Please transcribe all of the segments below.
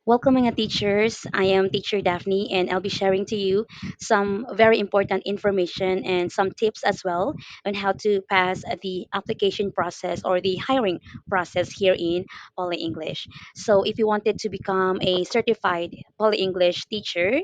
Welcoming a teachers. I am teacher Daphne and I'll be sharing to you some very important information and some tips as well on how to pass the application process or the hiring process here in Poly English. So if you wanted to become a certified Poly English teacher,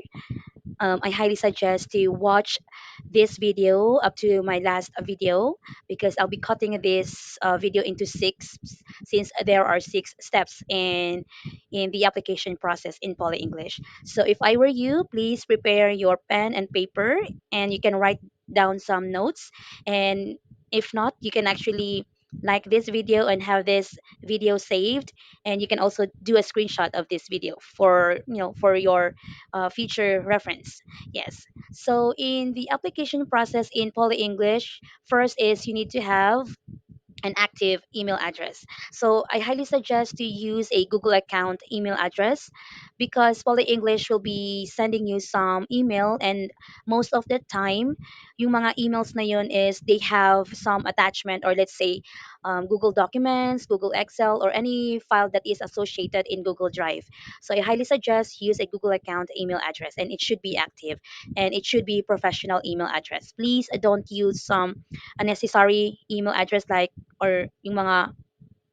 I highly suggest to watch this video up to my last video because I'll be cutting this video into six since there are six steps in the application process in Poly English. So if I were you, please prepare your pen and paper and you can write down some notes. And if not, you can actually like this video and have this video saved, and you can also do a screenshot of this video for for your future reference. Yes. So in the application process in Poly English, first is you need to have an active email address. So I highly suggest to use a Google account email address because Poly English will be sending you some email, and most of the time yung mga emails na yun is they have some attachment, or let's say Google Documents, Google Excel, or any file that is associated in Google Drive. So I highly suggest use a Google account email address, and it should be active and it should be professional email address. Please don't use some unnecessary email address like, or yung mga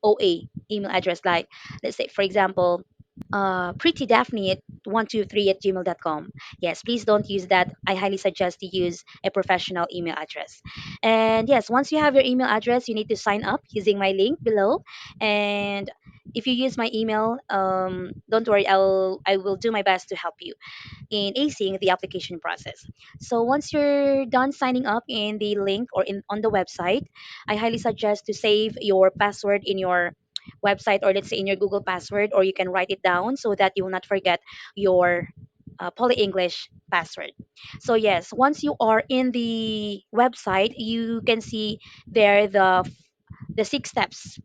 OA email address like, let's say for example, pretty Daphne at 123 at gmail.com. Yes, please don't use that. I highly suggest to use a professional email address. And yes, once you have your email address, you need to sign up using my link below. And if you use my email, don't worry, I will do my best to help you in acing the application process. So once you're done signing up in the link or in on the website, I highly suggest to save your password in your website, or let's say in your Google password, or you can write it down so that you will not forget your Poly English password. So yes, once you are in the website, you can see there the six steps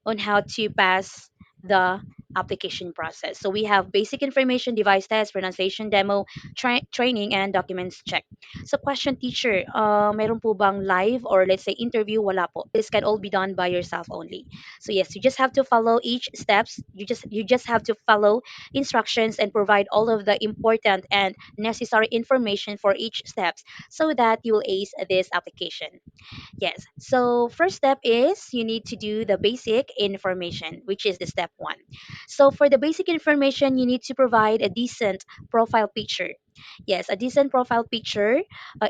on how to pass the application process. So we have basic information, device test, pronunciation demo, training, and documents check. So question teacher, meron po bang live or let's say interview? Wala po. This can all be done by yourself only. So yes, you just have to follow each steps. You just have to follow instructions and provide all of the important and necessary information for each steps so that you will ace this application. Yes. So first step is you need to do the basic information, which is the step one. So for the basic information, you need to provide a decent profile picture. Yes, a decent profile picture.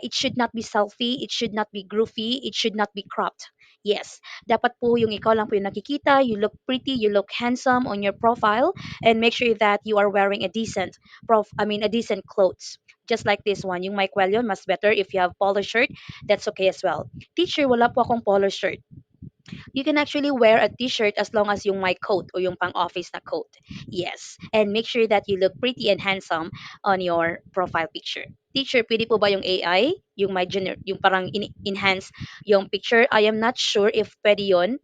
It should not be selfie. It should not be groovy. It should not be cropped. Yes, dapat po yung ikaw lang po yung nakikita, you look pretty, you look handsome on your profile, and make sure that you are wearing a decent a decent clothes. Just like this one, yung Mike Wellion, mas better if you have polo shirt, that's okay as well. Teacher, wala po akong polo shirt. You can actually wear a t-shirt as long as yung my coat o yung pang-office na coat. Yes. And make sure that you look pretty and handsome on your profile picture. Teacher, pwede po ba yung AI? Yung yung parang enhance yung picture? I am not sure if pwede yun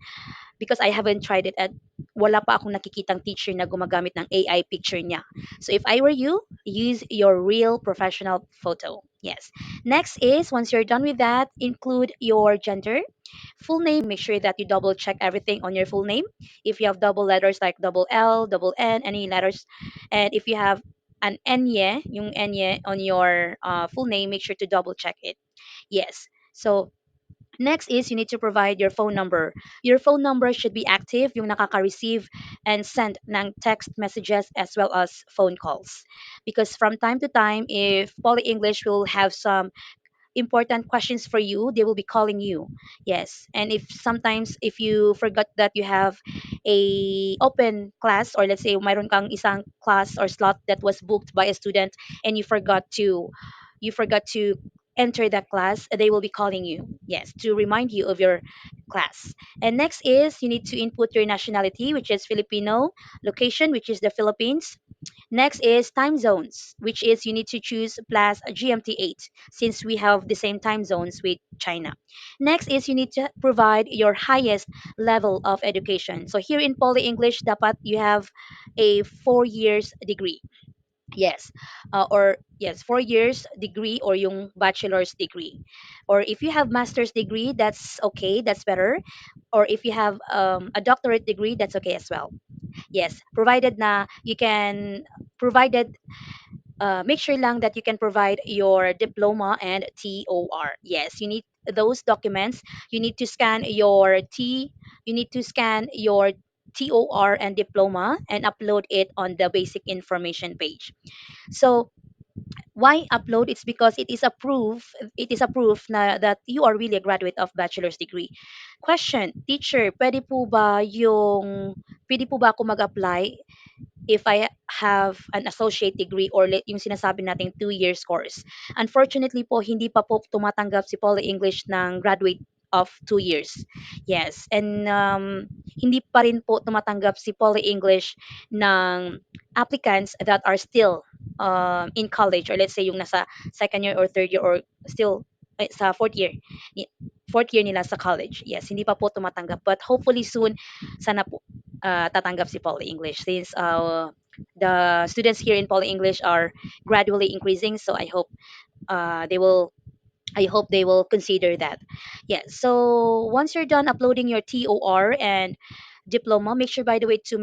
because I haven't tried it, at wala pa akong nakikitang teacher na gumagamit ng AI picture niya. So if I were you, use your real professional photo. Yes. Next is once you're done with that, include your gender, full name. Make sure that you double check everything on your full name. If you have double letters like double L, double N, any letters, and if you have an enye, yung enye on your full name, make sure to double check it. Yes. So next is you need to provide your phone number. Your phone number should be active, yung nakaka-receive and send ng text messages as well as phone calls. Because from time to time, if Poly English will have some important questions for you, they will be calling you. Yes. And if sometimes if you forgot that you have a open class, or let's say mayroon kang isang class or slot that was booked by a student and you forgot to enter that class, they will be calling you, yes, to remind you of your class. And next is you need to input your nationality, which is Filipino, location, which is the Philippines. Next is time zones, which is you need to choose plus GMT 8 since we have the same time zones with China. Next is you need to provide your highest level of education. So here in Poly English, dapat you have a 4 years degree. Yes. Or yes, 4 years degree or yung bachelor's degree. Or if you have master's degree, that's okay, that's better. Or if you have a doctorate degree, that's okay as well. Yes, provided na you can provided make sure lang that you can provide your diploma and TOR. Yes, you need those documents. You need to scan your you need to scan your TOR and diploma and upload it on the basic information page. So why upload? It's because it is a proof na that you are really a graduate of bachelor's degree. Question, teacher, pwede po ba ako mag-apply if I have an associate degree or yung sinasabi nating 2 years course. Unfortunately po, hindi pa po tumatanggap si Poly English ng graduate of 2 years. Yes, and hindi pa rin po tumatanggap si Poly English ng applicants that are still in college, or let's say yung nasa second year or third year or still sa fourth year nila sa college. Yes, hindi pa po tumatanggap, but hopefully soon sana po tatanggap si Poly English since the students here in Poly English are gradually increasing. So I hope they will consider that. Yeah. So once you're done uploading your TOR and diploma, make sure by the way to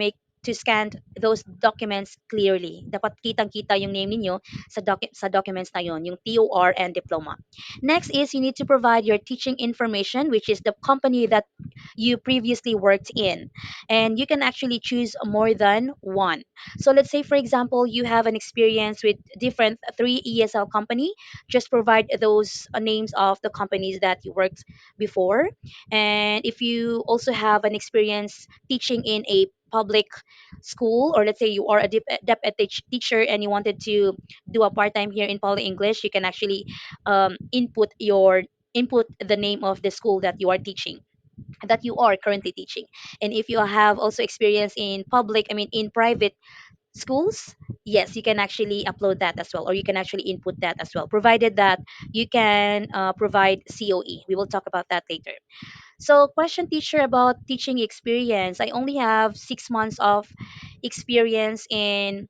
scan those documents clearly. Dapat kitang-kita yung name ninyo sa documents na yon, yung TOR and diploma. Next is you need to provide your teaching information, which is the company that you previously worked in. And you can actually choose more than one. So let's say for example, you have an experience with different 3 ESL company, just provide those names of the companies that you worked before. And if you also have an experience teaching in a public school, or let's say you are a teacher and you wanted to do a part-time here in Poly English, you can actually input the name of the school that you are teaching, that you are currently teaching. And if you have also experience in public, I mean in private schools, yes, you can actually upload that as well, or you can actually input that as well, provided that you can provide COE. We will talk about that later. So, question, teacher, about teaching experience. I only have 6 months of experience in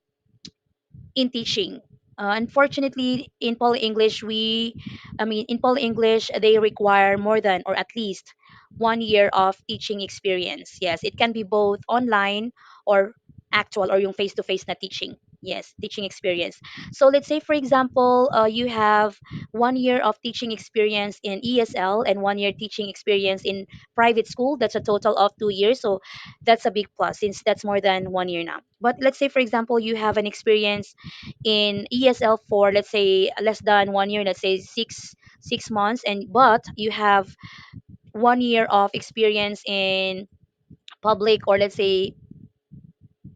teaching. Unfortunately, in Poly English, in Poly English, they require more than or at least 1 year of teaching experience. Yes, it can be both online or actual or yung face-to-face na teaching. Yes, teaching experience. So let's say, for example, you have 1 year of teaching experience in ESL and 1 year teaching experience in private school. That's a total of 2 years. So that's a big plus since that's more than 1 year now. But let's say, for example, you have an experience in ESL for let's say less than 1 year, let's say six months, and but you have 1 year of experience in public or let's say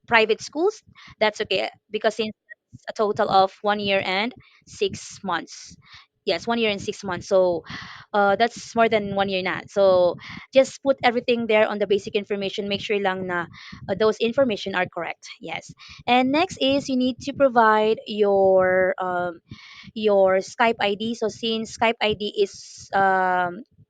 private schools, that's okay because since it's a total of 1 year and 6 months. Yes, 1 year and 6 months. So that's more than 1 year na. So just put everything there on the basic information. Make sure lang na those information are correct. Yes. And next is you need to provide your Skype ID. So since Skype ID is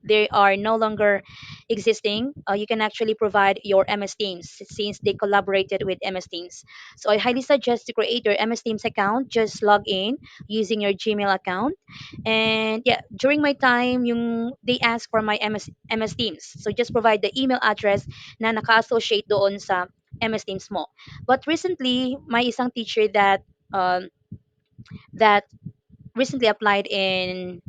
they are no longer existing, you can actually provide your MS Teams since they collaborated with MS Teams. So I highly suggest to create your MS Teams account. Just log in using your Gmail account. And yeah, during my time, they ask for my MS Teams. So just provide the email address na naka-associate doon sa MS Teams mo. But recently, my isang teacher that recently applied in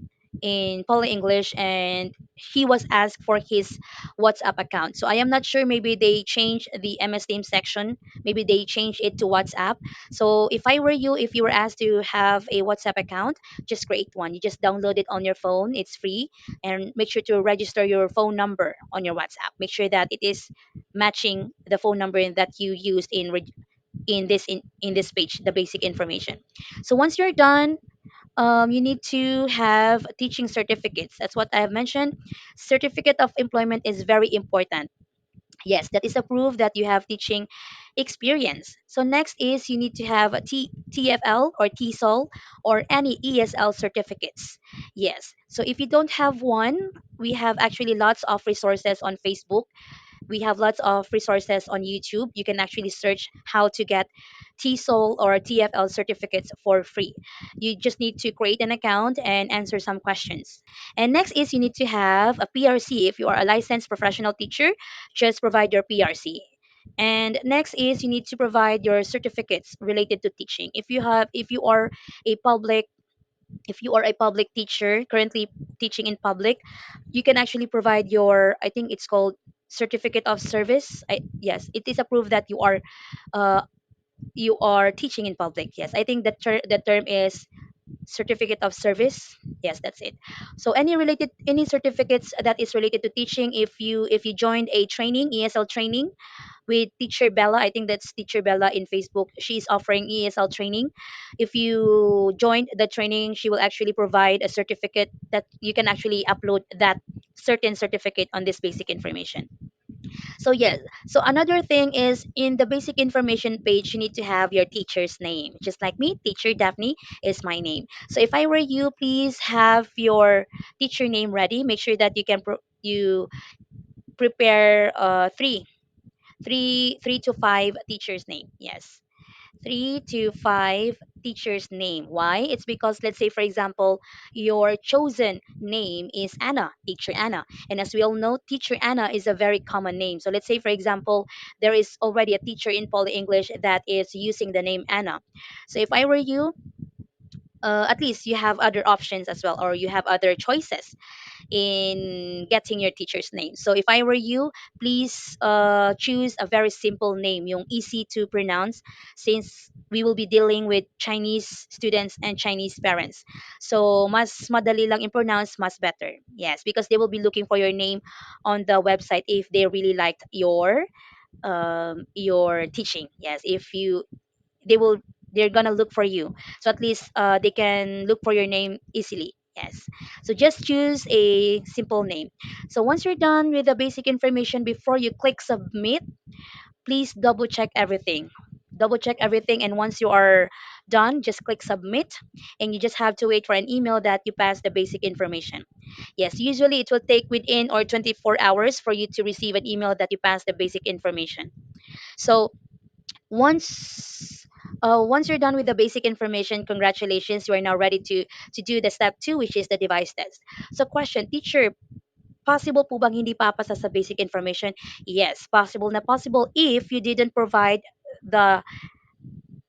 Poly English, and he was asked for his WhatsApp account. So I am not sure, maybe they changed the MS Team section, maybe they changed it to WhatsApp. So if I were you, if you were asked to have a WhatsApp account, just create one. You just download it on your phone, it's free, and make sure to register your phone number on your WhatsApp. Make sure that it is matching the phone number that you used in this page, the basic information. So once you're done, you need to have teaching certificates. That's what I have mentioned. Certificate of employment is very important. Yes, that is a proof that you have teaching experience. So next is you need to have a TFL or TESOL or any ESL certificates. Yes. So if you don't have one, we have actually lots of resources on Facebook. We have lots of resources on YouTube. You can actually search how to get TESOL or TFL certificates for free. You just need to create an account and answer some questions. And next is you need to have a PRC. If you are a licensed professional teacher, just provide your PRC. And next is you need to provide your certificates related to teaching. If you are a public if you are a public teacher currently teaching in public, you can actually provide your, I think it's called certificate of service. Yes, it is a proof that uh, you are teaching in public. Yes, I think the term is certificate of service. Yes, that's it. So any certificates that is related to teaching, if you joined a training, ESL training with teacher Bella, I think that's teacher Bella in Facebook, she's offering ESL training. If you joined the training, she will actually provide a certificate that you can actually upload that certain certificate on this basic information. So yes, so another thing is in the basic information page, you need to have your teacher's name. Just like me, teacher Daphne is my name. So if I were you, please have your teacher name ready. Make sure that you prepare three to five teachers name. Yes, 3 to 5 teachers name. Why? It's because, let's say for example, your chosen name is Anna, teacher Anna, and as we all know, teacher Anna is a very common name. So let's say for example, there is already a teacher in Poly English that is using the name Anna. So if I were you, at least you have other options as well, or you have other choices in getting your teacher's name. So if I were you, please choose a very simple name, yung easy to pronounce, since we will be dealing with Chinese students and Chinese parents. So mas madali lang i-pronounce, mas better. Yes, because they will be looking for your name on the website if they really liked your teaching. Yes, if you they will they're gonna look for you, so at least they can look for your name easily. Yes, so just choose a simple name. So once you're done with the basic information, before you click submit, please double check everything, and once you are done, just click submit, and you just have to wait for an email that you passed the basic information. Yes, usually it will take within or 24 hours for you to receive an email that you passed the basic information. So once you're done with the basic information, congratulations, you are now ready to do the step 2, which is the device test. So question, teacher, possible po bang hindi papasa sa basic information? Yes, possible na possible if you didn't provide the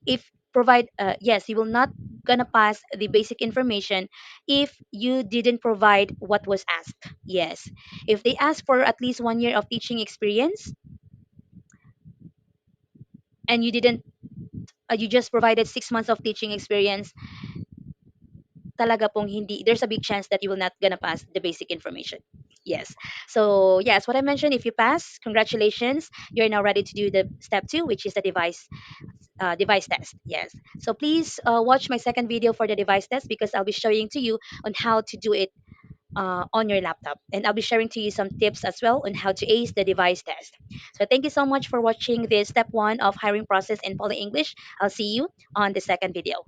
if provide yes, you will not gonna pass the basic information if you didn't provide what was asked. Yes, if they ask for at least 1 year of teaching experience and you didn't you just provided 6 months of teaching experience, talaga pong hindi, there's a big chance that you will not gonna pass the basic information. Yes. So yes, what I mentioned, if you pass, congratulations. You're now ready to do the step 2, which is the device test. Yes. So please watch my second video for the device test, because I'll be showing to you on how to do it on your laptop. And I'll be sharing to you some tips as well on how to ace the device test. So thank you so much for watching this step 1 of hiring process in Poly English. I'll see you on the second video.